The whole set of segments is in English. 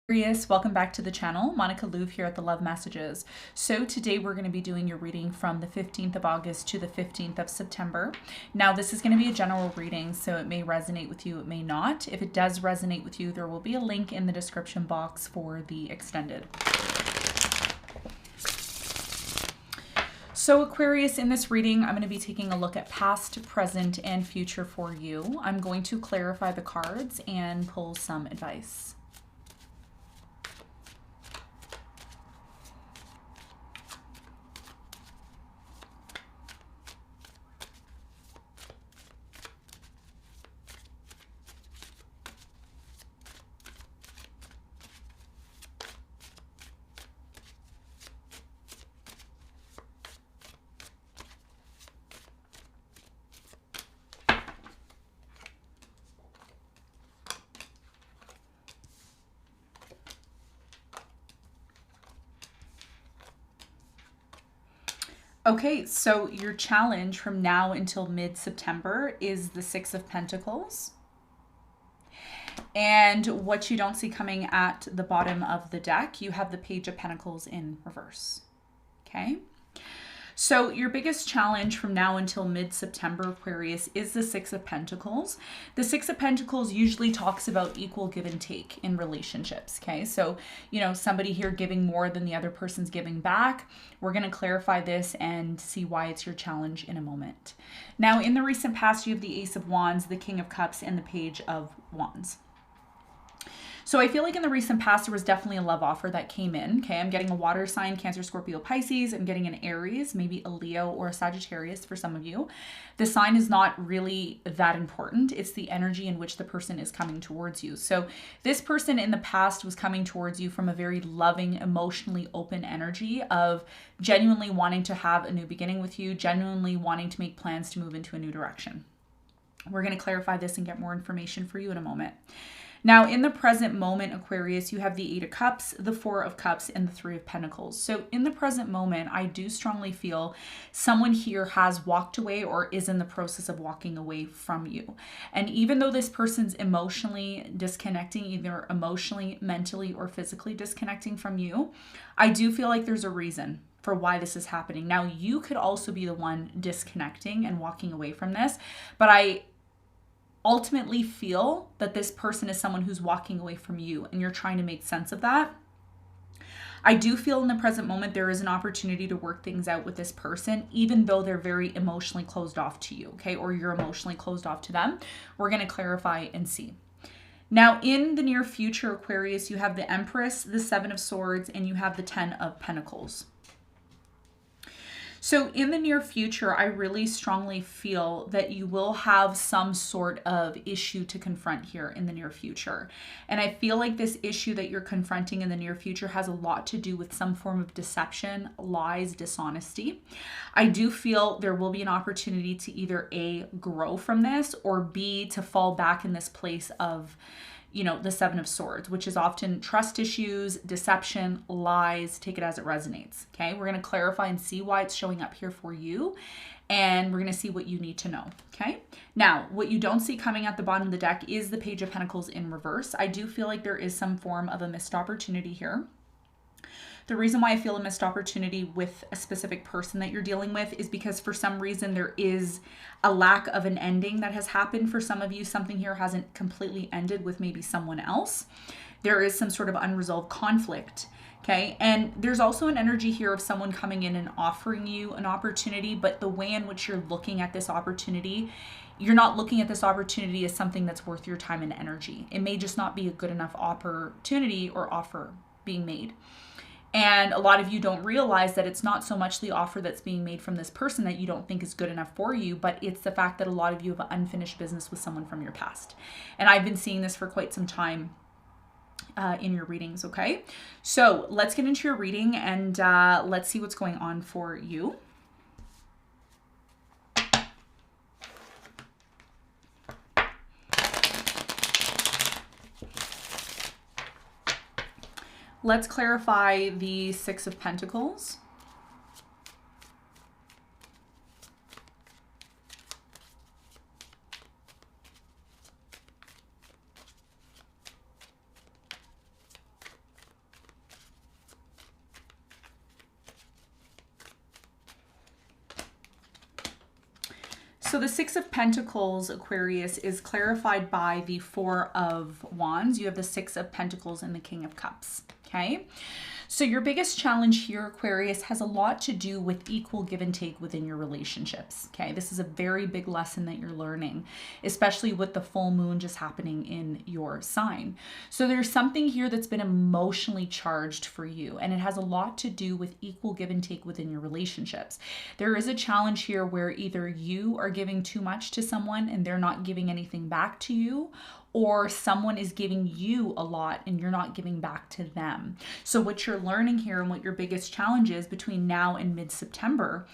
Aquarius, welcome back to the channel. Monica Louv here at the Love Messages. So today we're going to be doing your reading from the 15th of August to the 15th of September. Now this is going to be a general reading, so it may resonate with you, it may not. If it does resonate with you, there will be a link in the description box for the extended. So Aquarius, in this reading, I'm going to be taking a look at past, present, and future for you. I'm going to clarify the cards and pull some advice. Okay, so your challenge from now until mid-September is the Six of Pentacles. And what you don't see coming at the bottom of the deck, you have the Page of Pentacles in reverse. Okay? So your biggest challenge from now until mid-September, Aquarius, is the Six of Pentacles. The Six of Pentacles usually talks about equal give and take in relationships, okay? So, you know, somebody here giving more than the other person's giving back. We're going to clarify this and see why it's your challenge in a moment. Now, in the recent past, you have the Ace of Wands, the King of Cups, and the Page of Wands. So I feel like in the recent past, there was definitely a love offer that came in. Okay, I'm getting a water sign, Cancer, Scorpio, Pisces. I'm getting an Aries, maybe a Leo or a Sagittarius for some of you. The sign is not really that important. It's the energy in which the person is coming towards you. So this person in the past was coming towards you from a very loving, emotionally open energy of genuinely wanting to have a new beginning with you, genuinely wanting to make plans to move into a new direction. We're going to clarify this and get more information for you in a moment. Now, in the present moment, Aquarius, you have the Eight of Cups, the Four of Cups, and the Three of Pentacles. So in the present moment, I do strongly feel someone here has walked away or is in the process of walking away from you. And even though this person's emotionally disconnecting, either emotionally, mentally, or physically disconnecting from you, I do feel like there's a reason for why this is happening. Now, you could also be the one disconnecting and walking away from this, but I ultimately feel that this person is someone who's walking away from you and you're trying to make sense of that. I do feel in the present moment there is an opportunity to work things out with this person, even though they're very emotionally closed off to you, okay? Or you're emotionally closed off to them. We're going to clarify and see. Now, in the near future, Aquarius, you have the Empress, the Seven of Swords, and you have the Ten of Pentacles. So in the near future, I really strongly feel that you will have some sort of issue to confront here in the near future. And I feel like this issue that you're confronting in the near future has a lot to do with some form of deception, lies, dishonesty. I do feel there will be an opportunity to either A, grow from this, or B, to fall back in this place of, you know, the Seven of Swords, which is often trust issues, deception, lies, take it as it resonates. Okay, we're going to clarify and see why it's showing up here for you. And we're going to see what you need to know. Okay, now what you don't see coming at the bottom of the deck is the Page of Pentacles in reverse. I do feel like there is some form of a missed opportunity here. The reason why I feel a missed opportunity with a specific person that you're dealing with is because for some reason there is a lack of an ending that has happened for some of you. Something here hasn't completely ended with maybe someone else. There is some sort of unresolved conflict. Okay, and there's also an energy here of someone coming in and offering you an opportunity, but the way in which you're looking at this opportunity, you're not looking at this opportunity as something that's worth your time and energy. It may just not be a good enough opportunity or offer being made. And a lot of you don't realize that it's not so much the offer that's being made from this person that you don't think is good enough for you, but it's the fact that a lot of you have unfinished business with someone from your past. And I've been seeing this for quite some time in your readings, okay? So let's get into your reading and let's see what's going on for you. Let's clarify the Six of Pentacles. So the Six of Pentacles, Aquarius, is clarified by the Four of Wands. You have the Six of Pentacles and the King of Cups, okay? So your biggest challenge here, Aquarius, has a lot to do with equal give and take within your relationships, okay? This is a very big lesson that you're learning, especially with the full moon just happening in your sign. So there's something here that's been emotionally charged for you, and it has a lot to do with equal give and take within your relationships. There is a challenge here where either you are giving too much to someone and they're not giving anything back to you, or someone is giving you a lot and you're not giving back to them. So what you're learning here and what your biggest challenge is between now and mid-September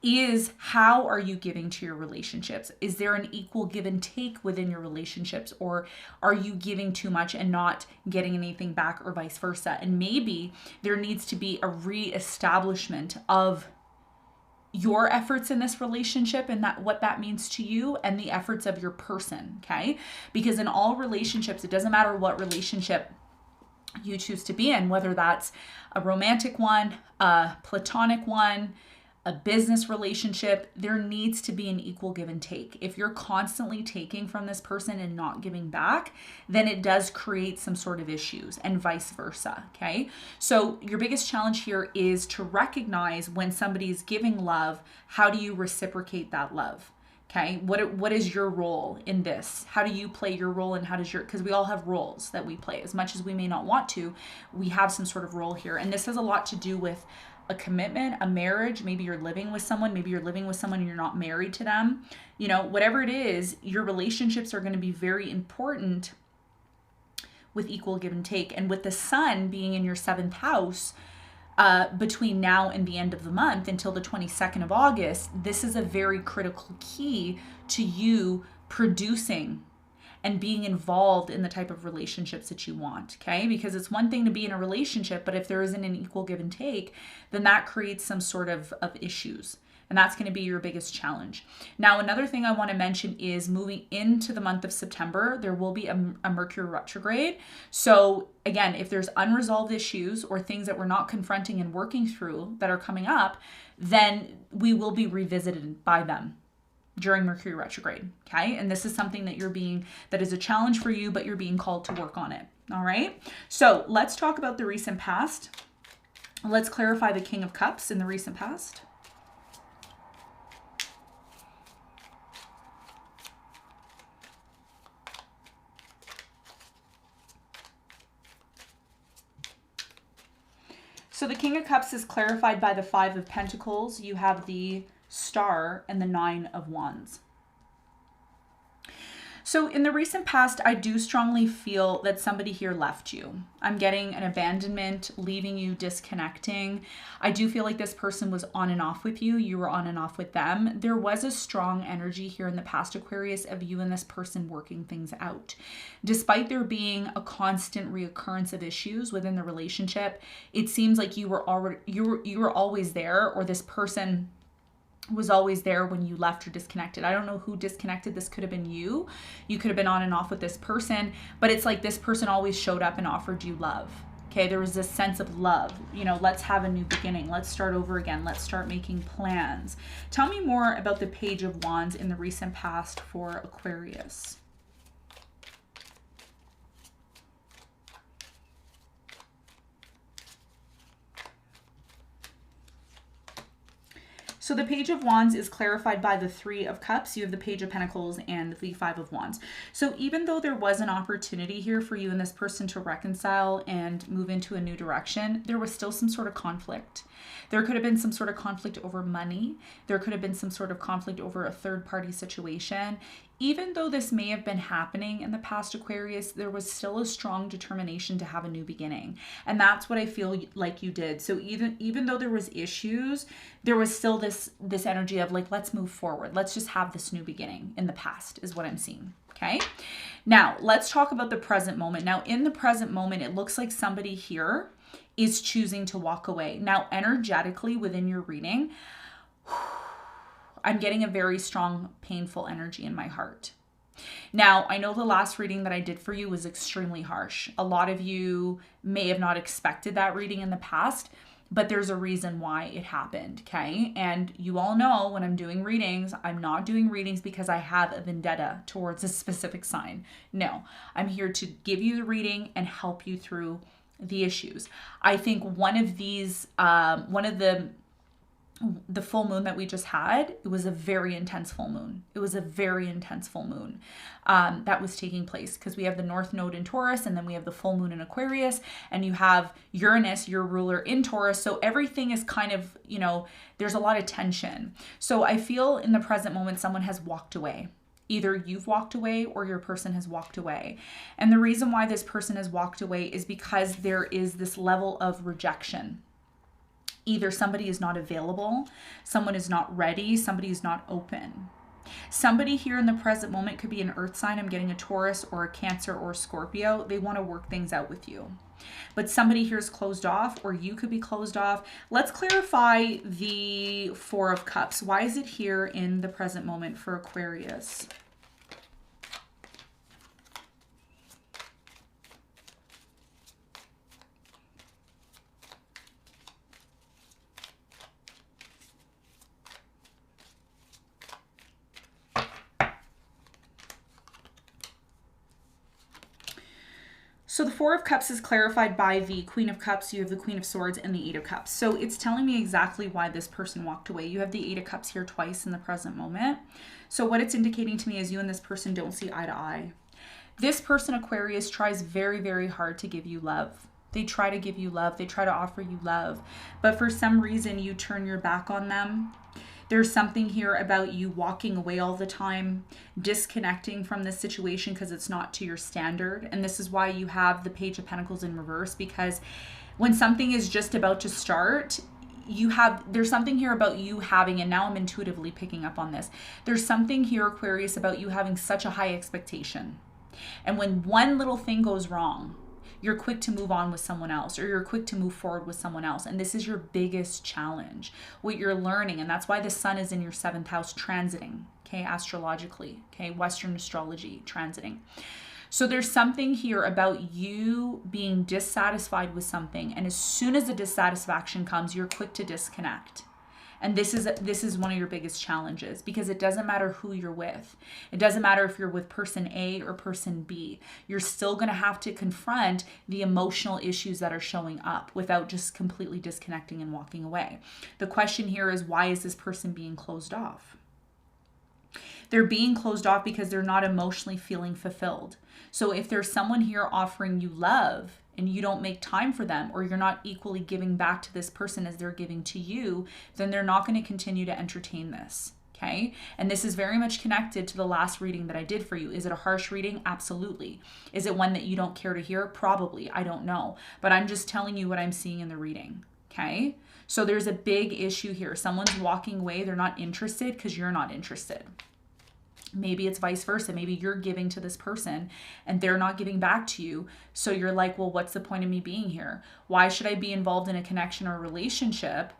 is, how are you giving to your relationships? Is there an equal give and take within your relationships, or are you giving too much and not getting anything back, or vice versa? And maybe there needs to be a reestablishment of your efforts in this relationship and that what that means to you, and the efforts of your person, okay? Because in all relationships, it doesn't matter what relationship you choose to be in, whether that's a romantic one, a platonic one, a business relationship, there needs to be an equal give and take. If you're constantly taking from this person and not giving back, then it does create some sort of issues, and vice versa, okay? So your biggest challenge here is to recognize when somebody's giving love, how do you reciprocate that love? Okay, what is your role in this? How do you play your role, and how does because we all have roles that we play. As much as we may not want to, we have some sort of role here. And this has a lot to do with a commitment, a marriage. Maybe you're living with someone, maybe you're living with someone and you're not married to them. You know, whatever it is, your relationships are going to be very important with equal give and take. And with the sun being in your 7th house, between now and the end of the month until the 22nd of August, this is a very critical key to you producing and being involved in the type of relationships that you want, okay? Because it's one thing to be in a relationship, but if there isn't an equal give and take, then that creates some sort of issues. And that's going to be your biggest challenge. Now, another thing I want to mention is moving into the month of September, there will be a Mercury retrograde. So again, if there's unresolved issues or things that we're not confronting and working through that are coming up, then we will be revisited by them during Mercury retrograde, okay? And this is something that is a challenge for you, but you're being called to work on it, all right? So let's talk about the recent past. Let's clarify the King of Cups in the recent past. So the King of Cups is clarified by the 5 of Pentacles. You have the Star and the 9 of Wands. So in the recent past, I do strongly feel that somebody here left you. I'm getting an abandonment, leaving you, disconnecting. I do feel like this person was on and off with you. You were on and off with them. There was a strong energy here in the past, Aquarius, of you and this person working things out. Despite there being a constant reoccurrence of issues within the relationship, it seems like you were always there, or this person was always there when you left or disconnected. I don't know who disconnected. This could have been you. You could have been on and off with this person, but it's like this person always showed up and offered you love. Okay, there was this sense of love. You know, let's have a new beginning. Let's start over again. Let's start making plans. Tell me more about the Page of Wands in the recent past for Aquarius. So the Page of Wands is clarified by the 3 of Cups. You have the Page of Pentacles and the 5 of Wands. So even though there was an opportunity here for you and this person to reconcile and move into a new direction, there was still some sort of conflict. There could have been some sort of conflict over money. There could have been some sort of conflict over a third-party situation. Even though this may have been happening in the past, Aquarius, there was still a strong determination to have a new beginning. And that's what I feel like you did. So even though there was issues, there was still this energy of like, let's move forward. Let's just have this new beginning in the past is what I'm seeing. Okay. Now let's talk about the present moment. Now in the present moment, it looks like somebody here is choosing to walk away. Now energetically within your reading, I'm getting a very strong, painful energy in my heart. Now, I know the last reading that I did for you was extremely harsh. A lot of you may have not expected that reading in the past. but there's a reason why it happened, okay? And you all know when I'm doing readings, I'm not doing readings because I have a vendetta towards a specific sign. No, I'm here to give you the reading and help you through the issues. I think one of these, one of the full moon that we just had, it was a very intense full moon. It was a very intense full moon that was taking place because we have the North Node in Taurus, and then we have the full moon in Aquarius, and you have Uranus, your ruler, in Taurus. So everything is kind of, you know, there's a lot of tension. So I feel in the present moment, someone has walked away. Either you've walked away or your person has walked away. And the reason why this person has walked away is because there is this level of rejection. Either somebody is not available, someone is not ready, somebody is not open. Somebody here in the present moment could be an earth sign. I'm getting a Taurus or a Cancer or a Scorpio. They want to work things out with you. But somebody here is closed off, or you could be closed off. Let's clarify the Four of Cups. Why is it here in the present moment for Aquarius? So the Four of Cups is clarified by the Queen of Cups. You have the Queen of Swords and the Eight of Cups. So it's telling me exactly why this person walked away. You have the Eight of Cups here twice in the present moment. So what it's indicating to me is you and this person don't see eye to eye. This person, Aquarius, tries very, very hard to give you love. They try to give you love. They try to offer you love. But for some reason, you turn your back on them. There's something here about you walking away all the time, disconnecting from this situation because it's not to your standard. And this is why you have the Page of Pentacles in reverse, because when something is just about to start, there's something here about you having, and now I'm intuitively picking up on this, there's something here, Aquarius, about you having such a high expectation. And when one little thing goes wrong, you're quick to move on with someone else, or you're quick to move forward with someone else. And this is your biggest challenge, what you're learning. And that's why the sun is in your 7th house transiting, okay, astrologically, okay, Western astrology transiting. So there's something here about you being dissatisfied with something. And as soon as the dissatisfaction comes, you're quick to disconnect. And this is one of your biggest challenges, because it doesn't matter who you're with. It doesn't matter if you're with person A or person B. You're still going to have to confront the emotional issues that are showing up without just completely disconnecting and walking away. The question here is, why is this person being closed off? They're being closed off because they're not emotionally feeling fulfilled. So if there's someone here offering you love, and you don't make time for them, or you're not equally giving back to this person as they're giving to you, then they're not going to continue to entertain this, okay? And this is very much connected to the last reading that I did for you. Is it a harsh reading? Absolutely. Is it one that you don't care to hear? Probably. I don't know. But I'm just telling you what I'm seeing in the reading, okay? So there's a big issue here. Someone's walking away. They're not interested because you're not interested. Maybe it's vice versa. Maybe you're giving to this person and they're not giving back to you. So you're like, well, what's the point of me being here? Why should I be involved in a connection or a relationship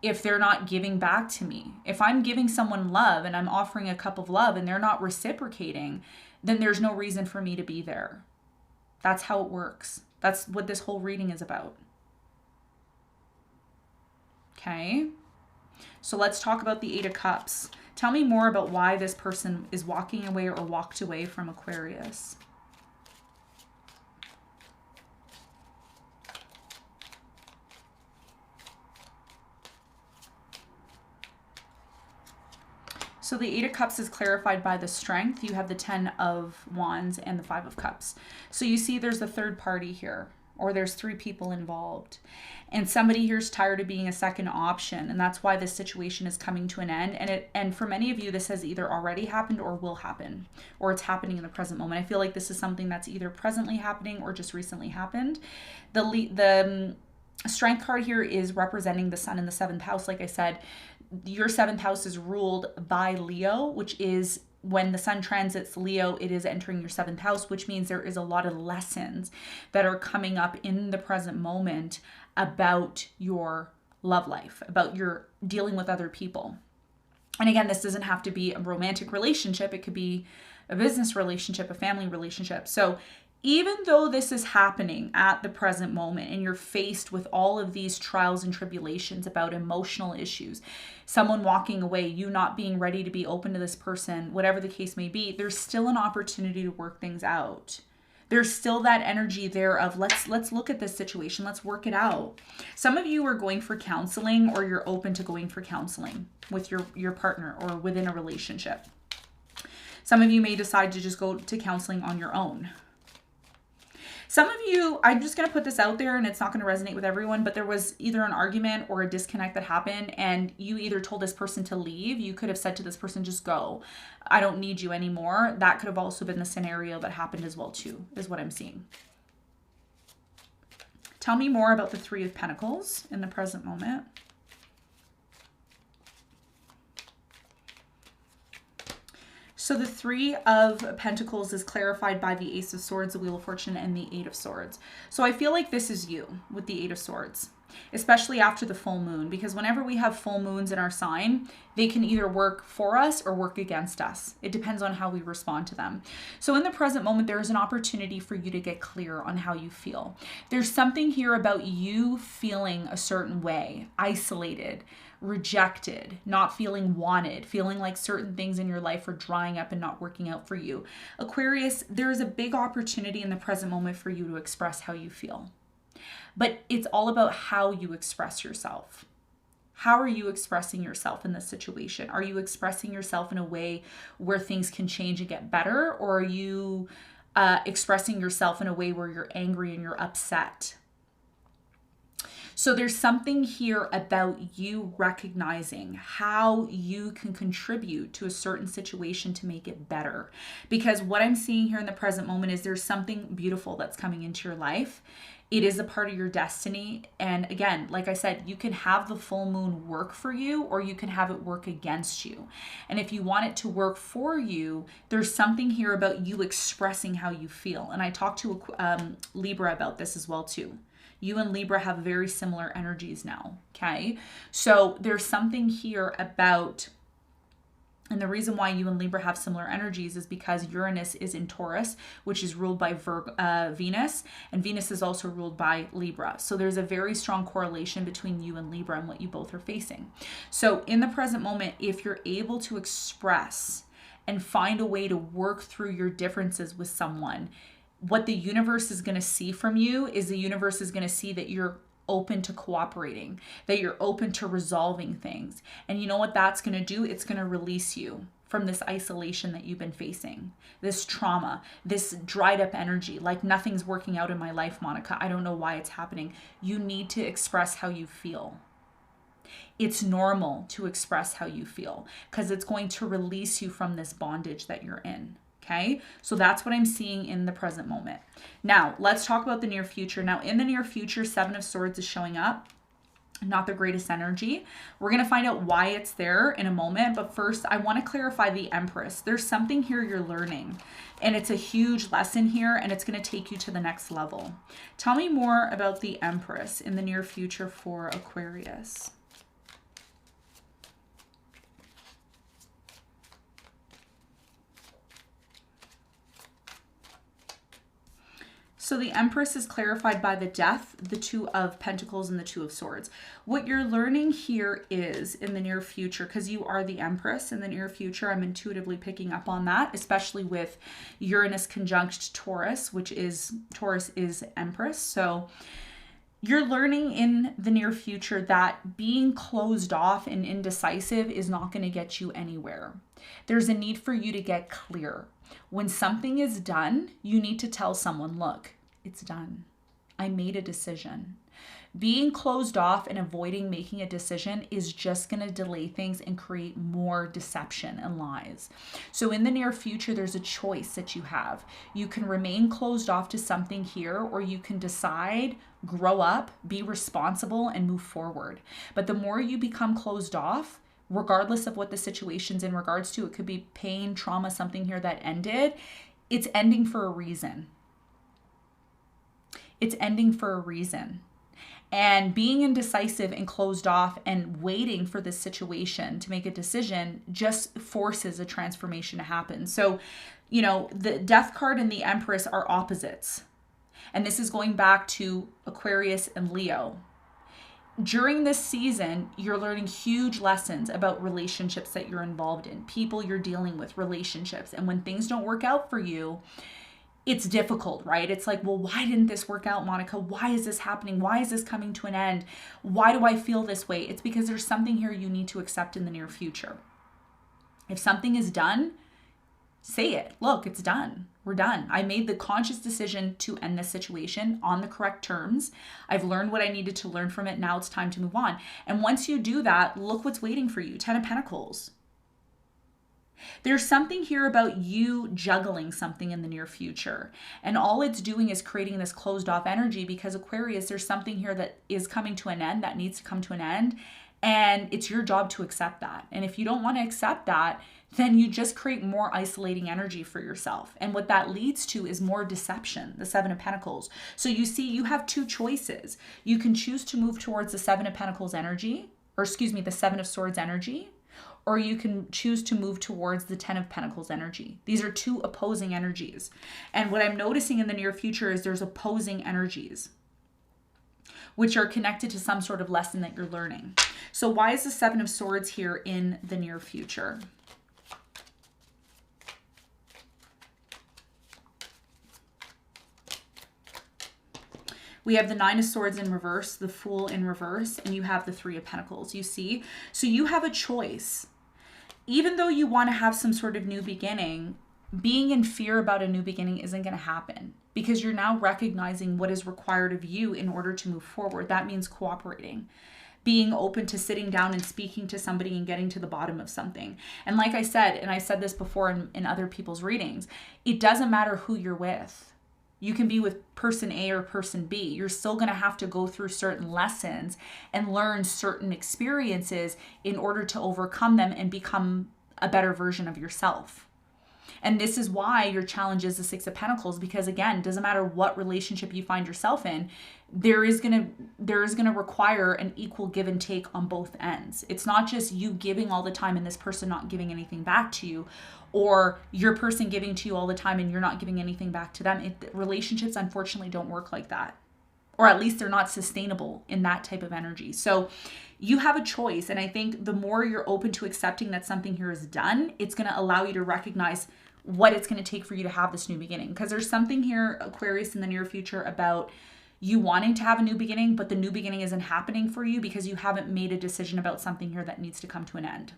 if they're not giving back to me? If I'm giving someone love and I'm offering a cup of love and they're not reciprocating, then there's no reason for me to be there. That's how it works. That's what this whole reading is about. Okay. So let's talk about the Eight of Cups. Tell me more about why this person is walking away or walked away from Aquarius. So the Eight of Cups is clarified by the Strength. You have the 10 of Wands and the 5 of Cups. So you see there's a third party here, or there's 3 people involved. And somebody here is tired of being a second option. And that's why this situation is coming to an end. And for many of you, this has either already happened or will happen, or it's happening in the present moment. I feel like this is something that's either presently happening or just recently happened. The Strength card here is representing the sun in the 7th house. Like I said, your 7th house is ruled by Leo, which is when the sun transits Leo, it is entering your 7th house, which means there is a lot of lessons that are coming up in the present moment about your love life, about your dealing with other people. And again, this doesn't have to be a romantic relationship. It could be a business relationship, a family relationship. So even though this is happening at the present moment and you're faced with all of these trials and tribulations about emotional issues, someone walking away, you not being ready to be open to this person, whatever the case may be, there's still an opportunity to work things out. There's still that energy there of let's look at this situation, let's work it out. Some of you are going for counseling, or you're open to going for counseling with your partner or within a relationship. Some of you may decide to just go to counseling on your own. Some of you, I'm just going to put this out there and it's not going to resonate with everyone, but there was either an argument or a disconnect that happened and you either told this person to leave. You could have said to this person, just go. I don't need you anymore. That could have also been the scenario that happened as well too, is what I'm seeing. Tell me more about the Three of Pentacles in the present moment. So the Three of Pentacles is clarified by the Ace of Swords, the Wheel of Fortune, and the Eight of Swords. So I feel like this is you with the Eight of Swords, especially after the full moon, because whenever we have full moons in our sign, they can either work for us or work against us. It depends on how we respond to them. So in the present moment, there is an opportunity for you to get clear on how you feel. There's something here about you feeling a certain way, isolated, rejected, not feeling wanted, feeling like certain things in your life are drying up and not working out for you. Aquarius, there is a big opportunity in the present moment for you to express how you feel. But it's all about how you express yourself. How are you expressing yourself in this situation? Are you expressing yourself in a way where things can change and get better? Or are you expressing yourself in a way where you're angry and you're upset? So there's something here about you recognizing how you can contribute to a certain situation to make it better. Because what I'm seeing here in the present moment is there's something beautiful that's coming into your life. It is a part of your destiny. And again, like I said, you can have the full moon work for you or you can have it work against you. And if you want it to work for you, there's something here about you expressing how you feel. And I talked to Libra about this as well too. You and Libra have very similar energies now, okay? So there's something here about, and the reason why you and Libra have similar energies is because Uranus is in Taurus, which is ruled by Venus, and Venus is also ruled by Libra. So there's a very strong correlation between you and Libra and what you both are facing. So in the present moment, if you're able to express and find a way to work through your differences with someone, what the universe is going to see from you is the universe is going to see that you're open to cooperating, that you're open to resolving things. And you know what that's going to do? It's going to release you from this isolation that you've been facing, this trauma, this dried up energy, like nothing's working out in my life, Monica. I don't know why it's happening. You need to express how you feel. It's normal to express how you feel because it's going to release you from this bondage that you're in. Okay, so that's what I'm seeing in the present moment. Now, let's talk about the near future. Now, in the near future, Seven of Swords is showing up. Not the greatest energy. We're going to find out why it's there in a moment. But first, I want to clarify the Empress. There's something here you're learning. And it's a huge lesson here. And it's going to take you to the next level. Tell me more about the Empress in the near future for Aquarius. So the Empress is clarified by the Death, the Two of Pentacles, and the Two of Swords. What you're learning here is in the near future, because you are the Empress in the near future, I'm intuitively picking up on that, especially with Uranus conjunct Taurus, which is, Taurus is Empress. So you're learning in the near future that being closed off and indecisive is not going to get you anywhere. There's a need for you to get clear. When something is done, you need to tell someone, look, it's done. I made a decision. Being closed off and avoiding making a decision is just going to delay things and create more deception and lies. So in the near future, there's a choice that you have. You can remain closed off to something here, or you can decide, grow up, be responsible, and move forward. But the more you become closed off, regardless of what the situation's in regards to, it could be pain, trauma, something here that ended, it's ending for a reason. It's ending for a reason. And being indecisive and closed off and waiting for this situation to make a decision just forces a transformation to happen. So, you know, the Death card and the Empress are opposites. And this is going back to Aquarius and Leo. During this season, you're learning huge lessons about relationships that you're involved in, people you're dealing with, relationships. And when things don't work out for you, it's difficult, right? It's like, well, why didn't this work out, Monica? Why is this happening? Why is this coming to an end? Why do I feel this way? It's because there's something here you need to accept in the near future. If something is done, say it. Look, it's done. We're done. I made the conscious decision to end this situation on the correct terms. I've learned what I needed to learn from it. Now it's time to move on. And once you do that, look what's waiting for you. 10 of Pentacles. There's something here about you juggling something in the near future. And all it's doing is creating this closed off energy because Aquarius, there's something here that is coming to an end, that needs to come to an end. And it's your job to accept that. And if you don't want to accept that, then you just create more isolating energy for yourself. And what that leads to is more deception, the 7 of Pentacles. So you see, you have two choices. You can choose to move towards the 7 of Pentacles energy, or excuse me, the 7 of Swords energy, or you can choose to move towards the 10 of Pentacles energy. These are two opposing energies. And what I'm noticing in the near future is there's opposing energies, which are connected to some sort of lesson that you're learning. So why is the 7 of Swords here in the near future? We have the 9 of Swords in reverse, the Fool in reverse, and you have the 3 of Pentacles, you see? So you have a choice. Even though you want to have some sort of new beginning, being in fear about a new beginning isn't going to happen because you're now recognizing what is required of you in order to move forward. That means cooperating, being open to sitting down and speaking to somebody and getting to the bottom of something. And like I said, and I said this before in other people's readings, it doesn't matter who you're with. You can be with person A or person B. You're still going to have to go through certain lessons and learn certain experiences in order to overcome them and become a better version of yourself. And this is why your challenge is the 6 of Pentacles, because again, it doesn't matter what relationship you find yourself in, there is going to require an equal give and take on both ends. It's not just you giving all the time and this person not giving anything back to you, or your person giving to you all the time and you're not giving anything back to them. Relationships unfortunately don't work like that, or at least they're not sustainable in that type of energy. So you have a choice. And I think the more you're open to accepting that something here is done, it's going to allow you to recognize what it's going to take for you to have this new beginning. Because there's something here, Aquarius, in the near future about you wanting to have a new beginning, but the new beginning isn't happening for you because you haven't made a decision about something here that needs to come to an end.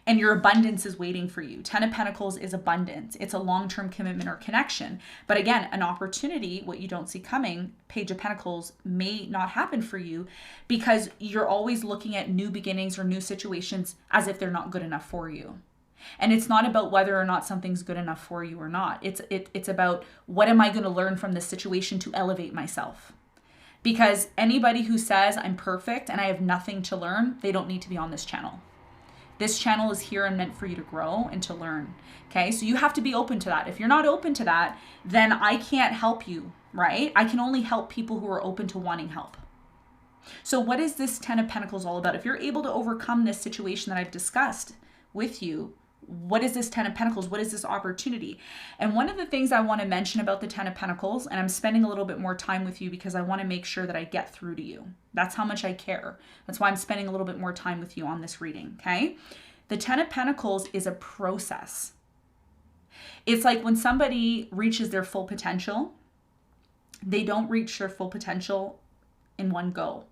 And your abundance is waiting for you. 10 of Pentacles is abundance. It's a long-term commitment or connection. But again, an opportunity, what you don't see coming, Page of Pentacles, may not happen for you because you're always looking at new beginnings or new situations as if they're not good enough for you. And it's not about whether or not something's good enough for you or not. It's about what am I going to learn from this situation to elevate myself? Because anybody who says I'm perfect and I have nothing to learn, they don't need to be on this channel. This channel is here and meant for you to grow and to learn. Okay, so you have to be open to that. If you're not open to that, then I can't help you, right? I can only help people who are open to wanting help. So what is this 10 of Pentacles all about? If you're able to overcome this situation that I've discussed with you, what is this 10 of Pentacles? What is this opportunity? And one of the things I want to mention about the 10 of Pentacles, and I'm spending a little bit more time with you because I want to make sure that I get through to you. That's how much I care. That's why I'm spending a little bit more time with you on this reading, okay? The 10 of Pentacles is a process. It's like when somebody reaches their full potential, they don't reach their full potential in one go.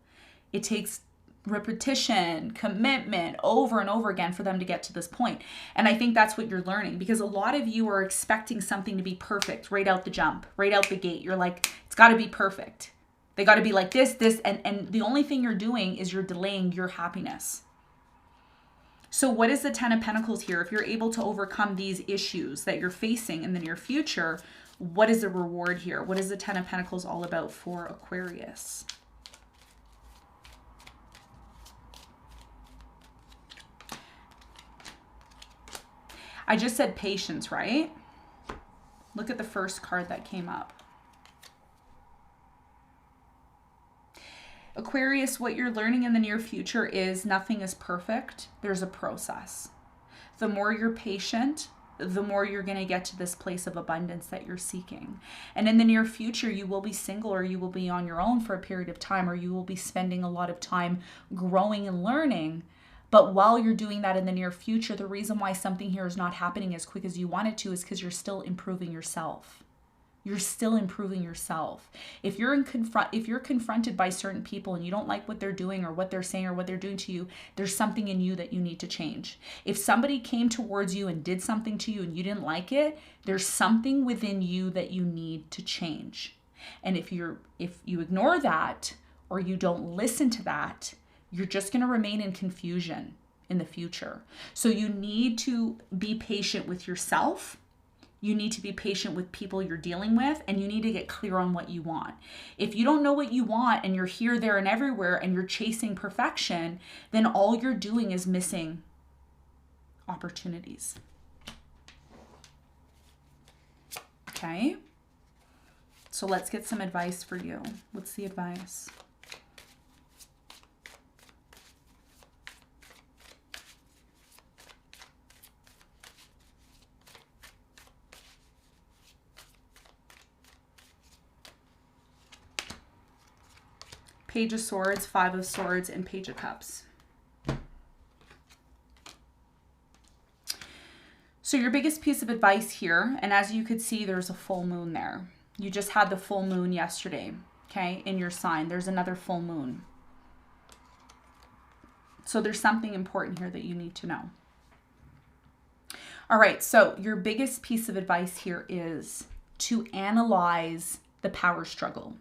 It takes repetition, commitment over and over again for them to get to this point. And I think that's what you're learning, because a lot of you are expecting something to be perfect right out the jump, right out the gate. You're like, it's got to be perfect. They got to be like this, and the only thing you're doing is you're delaying your happiness. So what is the 10 of Pentacles here? If you're able to overcome these issues that you're facing in the near future, what is the reward here? What is the 10 of Pentacles all about for Aquarius? I just said patience, right? Look at the first card that came up. Aquarius, what you're learning in the near future is nothing is perfect. There's a process. The more you're patient, the more you're going to get to this place of abundance that you're seeking. And in the near future, you will be single, or you will be on your own for a period of time, or you will be spending a lot of time growing and learning. But while you're doing that in the near future, the reason why something here is not happening as quick as you want it to is because you're still improving yourself. You're still improving yourself. If you're confronted by certain people and you don't like what they're doing or what they're saying or what they're doing to you, there's something in you that you need to change. If somebody came towards you and did something to you and you didn't like it, there's something within you that you need to change. And if you ignore that or you don't listen to that, you're just going to remain in confusion in the future. So you need to be patient with yourself. You need to be patient with people you're dealing with, and you need to get clear on what you want. If you don't know what you want and you're here, there, and everywhere and you're chasing perfection, then all you're doing is missing opportunities. Okay? So let's get some advice for you. What's the advice? Page of Swords, Five of Swords, and Page of Cups. So your biggest piece of advice here, and as you could see, there's a full moon there. You just had the full moon yesterday, okay, in your sign. There's another full moon. So there's something important here that you need to know. All right, so your biggest piece of advice here is to analyze the power struggle.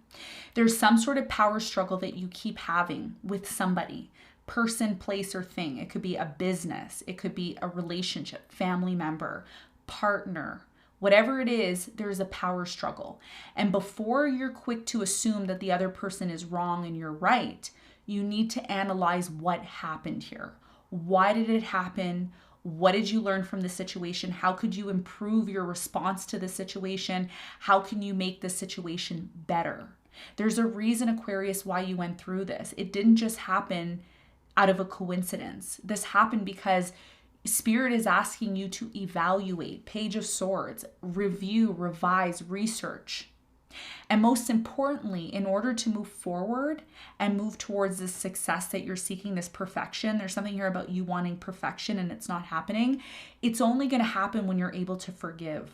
There's some sort of power struggle that you keep having with somebody, person, place, or thing. It could be a business. It could be a relationship, family member, partner. Whatever it is, there's a power struggle. And before you're quick to assume that the other person is wrong and you're right, you need to analyze what happened here. Why did it happen? What did you learn from the situation? How could you improve your response to the situation? How can you make the situation better? There's a reason, Aquarius, why you went through this. It didn't just happen out of a coincidence. This happened because Spirit is asking you to evaluate. Page of Swords, review, revise, research. And most importantly, in order to move forward and move towards this success that you're seeking, this perfection, there's something here about you wanting perfection and it's not happening. It's only going to happen when you're able to forgive.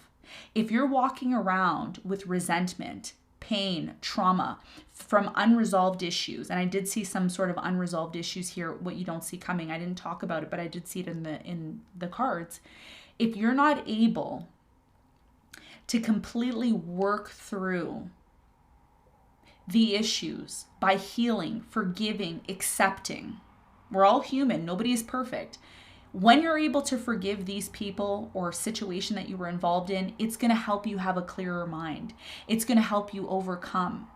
If you're walking around with resentment, pain, trauma from unresolved issues, and I did see some sort of unresolved issues here, what you don't see coming. I didn't talk about it, but I did see it in the cards. If you're not able to completely work through the issues by healing, forgiving, accepting. We're all human. Nobody is perfect. When you're able to forgive these people or situation that you were involved in, it's going to help you have a clearer mind. It's going to help you overcome.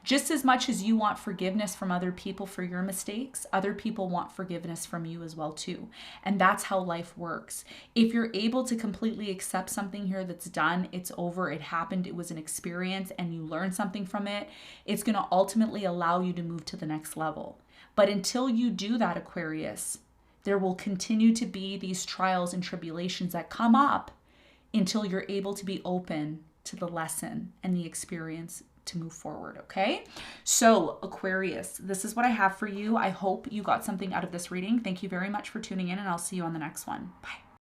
Just as much as you want forgiveness from other people for your mistakes, other people want forgiveness from you as well too. And that's how life works. If you're able to completely accept something here that's done, it's over, it happened, it was an experience, and you learn something from it, it's going to ultimately allow you to move to the next level. But until you do that, Aquarius, there will continue to be these trials and tribulations that come up until you're able to be open to the lesson and the experience to move forward, okay? So Aquarius, this is what I have for you. I hope you got something out of this reading. Thank you very much for tuning in, and I'll see you on the next one. Bye.